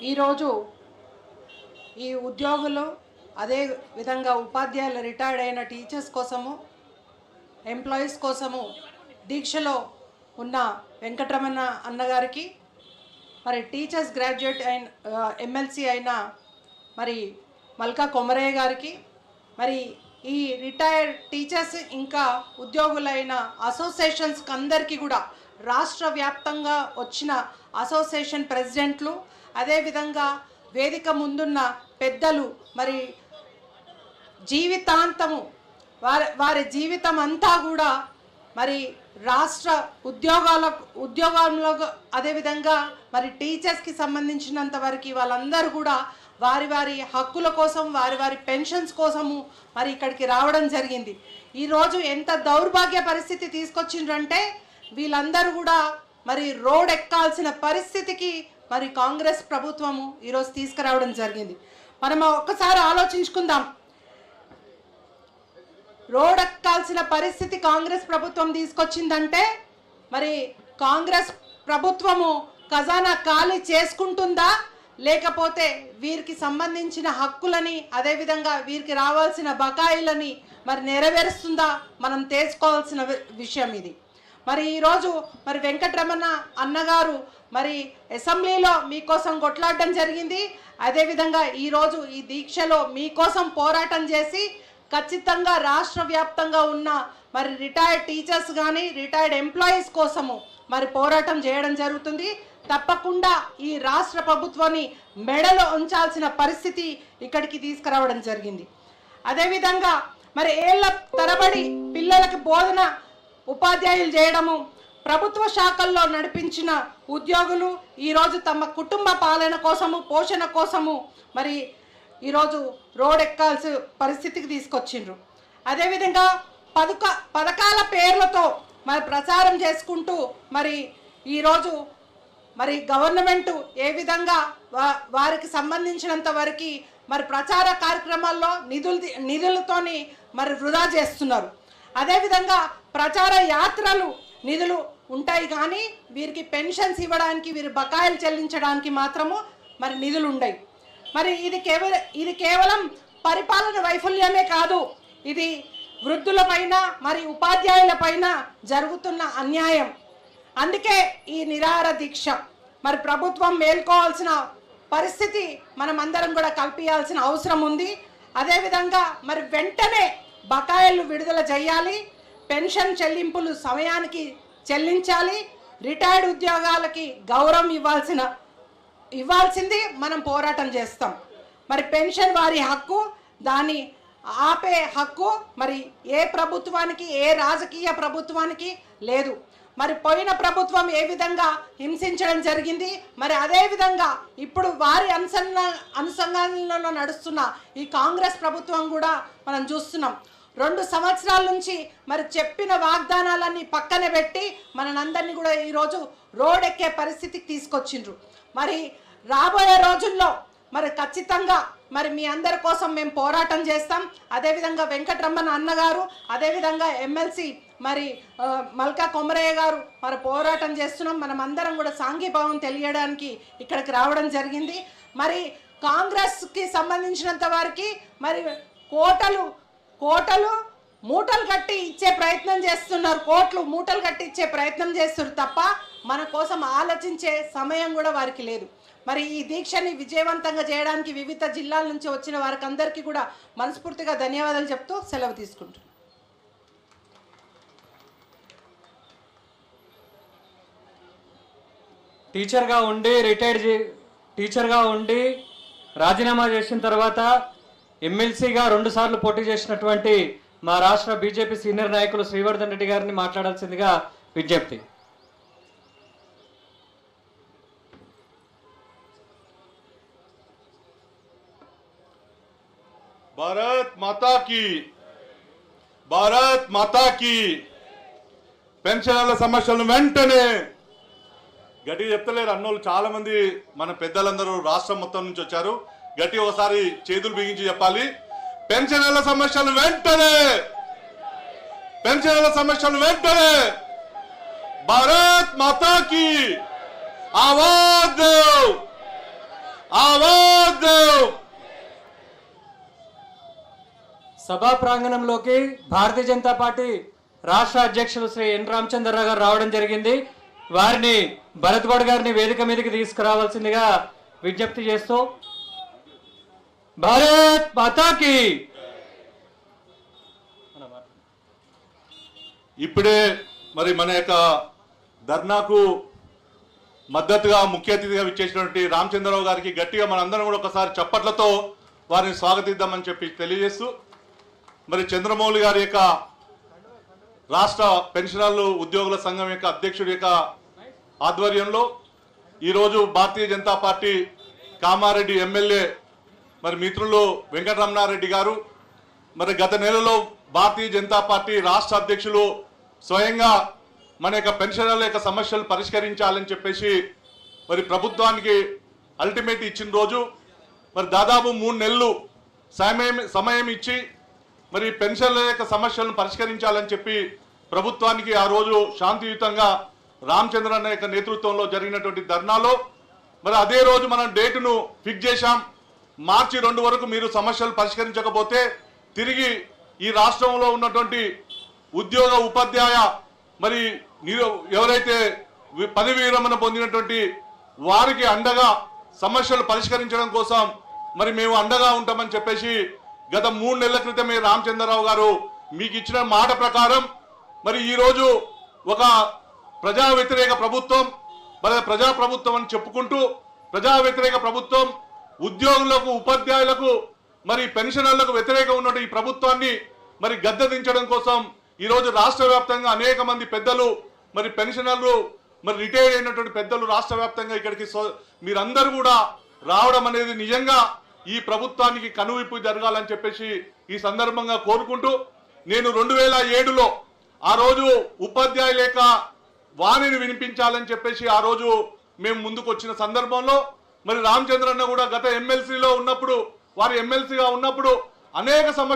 ఈరోజు ఈ ఉద్యోగులు అదే విధంగా ఉపాధ్యాయులు రిటైర్డ్ అయిన టీచర్స్ కోసము ఎంప్లాయీస్ కోసము దీక్షలో ఉన్న వెంకటరమణ అన్నగారికి మరి టీచర్స్ గ్రాడ్యుయేట్ అయిన ఎమ్మెల్సీ అయిన మరి మల్కా కొమరయ్య గారికి మరి ఈ రిటైర్డ్ టీచర్స్ ఇంకా ఉద్యోగులైన అసోసియేషన్స్కి అందరికీ కూడా రాష్ట్ర వ్యాప్తంగా వచ్చిన అసోసియేషన్ ప్రెసిడెంట్లు అదేవిధంగా వేదిక ముందున్న పెద్దలు మరి జీవితాంతము వారి జీవితం అంతా కూడా మరి రాష్ట్ర ఉద్యోగంలో అదేవిధంగా మరి టీచర్స్కి సంబంధించినంత వరకు వాళ్ళందరూ కూడా వారి హక్కుల కోసం వారి పెన్షన్స్ కోసము మరి ఇక్కడికి రావడం జరిగింది. ఈరోజు ఎంత దౌర్భాగ్య పరిస్థితి తీసుకొచ్చిండ్రంటే వీళ్ళందరూ కూడా మరి రోడ్ ఎక్కాల్సిన పరిస్థితికి మరి కాంగ్రెస్ ప్రభుత్వము ఈరోజు తీసుకురావడం జరిగింది. మనం ఒక్కసారి ఆలోచించుకుందాం. రోడ్ ఎక్కాల్సిన పరిస్థితి కాంగ్రెస్ ప్రభుత్వం తీసుకొచ్చిందంటే మరి కాంగ్రెస్ ప్రభుత్వము ఖజానా ఖాళీ చేసుకుంటుందా, లేకపోతే వీరికి సంబంధించిన హక్కులని అదేవిధంగా వీరికి రావాల్సిన బకాయిలని మరి నెరవేరుస్తుందా మనం తెలుసుకోవాల్సిన విషయం ఇది. మరి ఈరోజు మరి వెంకటరమణ అన్నగారు మరి అసెంబ్లీలో మీకోసం కొట్లాడడం జరిగింది. అదేవిధంగా ఈరోజు ఈ దీక్షలో మీకోసం పోరాటం చేసి ఖచ్చితంగా రాష్ట్ర వ్యాప్తంగా ఉన్న మరి రిటైర్డ్ టీచర్స్ కానీ రిటైర్డ్ ఎంప్లాయీస్ కోసము మరి పోరాటం చేయడం జరుగుతుంది. తప్పకుండా ఈ రాష్ట్ర ప్రభుత్వాన్ని మెడలో ఉంచాల్సిన పరిస్థితి ఇక్కడికి తీసుకురావడం జరిగింది. అదేవిధంగా మరి ఏళ్ల తరబడి పిల్లలకు బోధన ఉపాధ్యాయులు చేయడము, ప్రభుత్వ శాఖల్లో నడిపించిన ఉద్యోగులు ఈరోజు తమ కుటుంబ పాలన కోసము పోషణ కోసము మరి ఈరోజు రోడ్ ఎక్కాల్సిన పరిస్థితికి తీసుకొచ్చిండ్రు. అదేవిధంగా పథకాల పేర్లతో మరి ప్రచారం చేసుకుంటూ మరి ఈరోజు మరి గవర్నమెంటు ఏ విధంగా వారికి సంబంధించినంత వరకు మరి ప్రచార కార్యక్రమాల్లో నిధులతోని మరి వృధా చేస్తున్నారు. అదేవిధంగా ప్రచార యాత్రలు నిధులు ఉంటాయి కానీ వీరికి పెన్షన్స్ ఇవ్వడానికి వీరి బకాయిలు చెల్లించడానికి మాత్రము మరి నిధులు ఉండయి. మరి ఇది కేవలం పరిపాలన వైఫల్యమే కాదు, ఇది వృద్ధులపైన మరి ఉపాధ్యాయుల పైన జరుగుతున్న అన్యాయం. అందుకే ఈ నిరాహార దీక్ష. మరి ప్రభుత్వం మేల్కోవాల్సిన పరిస్థితి మనం అందరం కూడా కల్పించాల్సిన అవసరం ఉంది. అదేవిధంగా మరి వెంటనే బకాయిలు విడుదల చేయాలి, పెన్షన్ చెల్లింపులు సమయానికి చెల్లించాలి, రిటైర్డ్ ఉద్యోగాలకి గౌరవం ఇవ్వాల్సింది మనం పోరాటం చేస్తాం. మరి పెన్షన్ వారి హక్కు, దాన్ని ఆపే హక్కు మరి ఏ ప్రభుత్వానికి ఏ రాజకీయ ప్రభుత్వానికి లేదు. మరి పోయిన ప్రభుత్వం ఏ విధంగా హింసించడం జరిగింది, మరి అదే విధంగా ఇప్పుడు వారి అనుసంధానంలో నడుస్తున్న ఈ కాంగ్రెస్ ప్రభుత్వం కూడా మనం చూస్తున్నాం. 2 సంవత్సరాల నుంచి మరి చెప్పిన వాగ్దానాలన్నీ పక్కన పెట్టి మనందరినీ కూడా ఈరోజు రోడ్ ఎక్కే పరిస్థితికి తీసుకొచ్చిండ్రు. మరి రాబోయే రోజుల్లో మరి ఖచ్చితంగా మరి మీ అందరి కోసం మేము పోరాటం చేస్తాం. అదేవిధంగా వెంకటరమణ అన్నగారు అదేవిధంగా ఎమ్మెల్సీ మరి మల్కా కొమరయ్య గారు మరి పోరాటం చేస్తున్నాం. మనం అందరం కూడా సాంఘీభావం తెలియడానికి ఇక్కడికి రావడం జరిగింది. మరి కాంగ్రెస్కి సంబంధించినంత వారికి మరి కోటలు మూటలు కట్టి ఇచ్చే ప్రయత్నం చేస్తున్నారు, కోట్లు మూటలు కట్టి ఇచ్చే ప్రయత్నం చేస్తున్నారు తప్ప మన కోసం ఆలోచించే సమయం కూడా వారికి లేదు. మరి ఈ దీక్షని విజయవంతంగా చేయడానికి వివిధ జిల్లాల నుంచి వచ్చిన వారికి అందరికీ కూడా మనస్ఫూర్తిగా ధన్యవాదాలు చెప్తూ సెలవు తీసుకుంటున్నాను. టీచర్గా ఉండి రాజీనామా చేసిన తర్వాత ఎమ్మెల్సీగా 2 సార్లు పోటీ చేసినటువంటి మా రాష్ట్ర బీజేపీ సీనియర్ నాయకులు శ్రీవర్ధన్ రెడ్డి గారిని మాట్లాడాల్సిందిగా విజ్ఞప్తి. భారత్ మాతాకి పెన్షన్ల సమస్యలను వెంటనే గట్టిగా చెప్తలేరు అన్నోళ్ళు చాలా మంది మన పెద్దలందరూ రాష్ట్రం మొత్తం నుంచి వచ్చారు. గట్టి ఒకసారి చేతులు బిగించి చెప్పాలి. పెన్షన్ల సమస్యలు వెంటనే भारत माता की आवाज दो, ఆవాజ్ దో. సభా ప్రాంగణంలోకి భారతీయ జనతా పార్టీ రాష్ట్ర అధ్యక్షులు శ్రీ ఎన్ రామచంద్రరావు గారు రావడం జరిగింది. వారిని భరత్ గౌడ్ గారిని వేదిక మీదకి తీసుకురావాల్సిందిగా విజ్ఞప్తి చేస్తూ భారత్ మాతాకి. ఇప్పుడే మరి మన యొక్క ధర్నాకు మద్దతుగా ముఖ్య అతిథిగా విచ్చేసినటువంటి రామచంద్రరావు గారికి గట్టిగా మనందరం కూడా ఒకసారి చప్పట్లతో వారిని స్వాగతిద్దామని చెప్పి తెలియజేస్తూ, మరి చంద్రమౌళి గారి యొక్క రాష్ట్ర పెన్షనర్లు ఉద్యోగుల సంఘం యొక్క అధ్యక్షుడి యొక్క ఆధ్వర్యంలో ఈరోజు భారతీయ జనతా పార్టీ కామారెడ్డి ఎమ్మెల్యే మరి మిత్రులు వెంకటరమణారెడ్డి గారు మరి గత నెలలో భారతీయ జనతా పార్టీ రాష్ట్ర అధ్యక్షులు స్వయంగా మన యొక్క పెన్షనర్ల యొక్క సమస్యలు పరిష్కరించాలని చెప్పేసి మరి ప్రభుత్వానికి అల్టిమేట్ ఇచ్చిన రోజు మరి దాదాపు 3 నెలలు సమయం ఇచ్చి మరి పెన్షన్ల యొక్క సమస్యలను పరిష్కరించాలని చెప్పి ప్రభుత్వానికి ఆ రోజు శాంతియుతంగా రామచంద్రన్న యొక్క నేతృత్వంలో జరిగినటువంటి ధర్నాలో మరి అదే రోజు మనం డేటును ఫిక్స్ చేశాం. మార్చి 2 వరకు మీరు సమస్యలు పరిష్కరించకపోతే తిరిగి ఈ రాష్ట్రంలో ఉన్నటువంటి ఉద్యోగ ఉపాధ్యాయ మరి ఎవరైతే పదవి విరమణ పొందినటువంటి వారికి అండగా సమస్యలు పరిష్కరించడం కోసం మరి మేము అండగా ఉంటామని చెప్పేసి గత 3 నెలల క్రితమే రామచంద్రరావు గారు మీకు ఇచ్చిన మాట ప్రకారం మరి ఈరోజు ఒక ప్రజా వ్యతిరేక ప్రభుత్వం మరి ప్రజా ప్రభుత్వం అని చెప్పుకుంటూ ప్రజా వ్యతిరేక ప్రభుత్వం ఉద్యోగులకు ఉపాధ్యాయులకు మరి పెన్షనర్లకు వ్యతిరేకంగా ఉన్న ఈ ప్రభుత్వాన్ని మరి గద్దె దించడం కోసం ఈరోజు రాష్ట్ర వ్యాప్తంగా అనేక మంది పెద్దలు మరి పెన్షనర్లు మరి రిటైర్ అయినటువంటి పెద్దలు రాష్ట్ర వ్యాప్తంగా ఇక్కడికి మీరందరూ కూడా రావడం అనేది నిజంగా ఈ ప్రభుత్వానికి కనువిప్పు జరగాలని చెప్పేసి ఈ సందర్భంగా కోరుకుంటూ, నేను 2007లో ఆ రోజు ఉపాధ్యాయ లేక వాణిని వినిపించాలని చెప్పేసి ఆ రోజు మేము ముందుకు వచ్చిన సందర్భంలో మరి రామచంద్రన్న కూడా గత ఎమ్మెల్సీలో ఉన్నప్పుడు వారు ఎమ్మెల్సీగా ఉన్నప్పుడు అనేక సమస్యలు